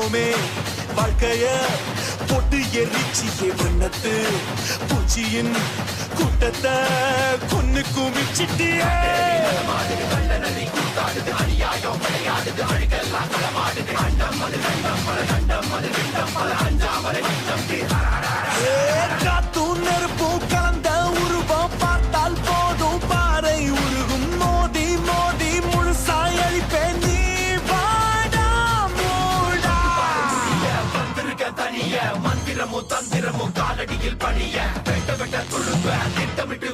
வந்தோமே வாழ்க்கைய பொட்டு எரிச்சியே வண்ணத்து பூச்சியின் கூட்டத்தை கொன்னு குமிச்சிட்டியே காத்தும் நெருப்பும் கலந்த உருவம் பார்த்தால் போதும் பாறை உருகும் மோதி மோதி முழுசாய் அழிப்பேன் நீ வாடா மூடா வந்திருக்க தனிய மந்திரமும் தந்திரமும் காலடியில் பணிய வெட்ட வெட்ட துழுங்க திட்டமிட்டு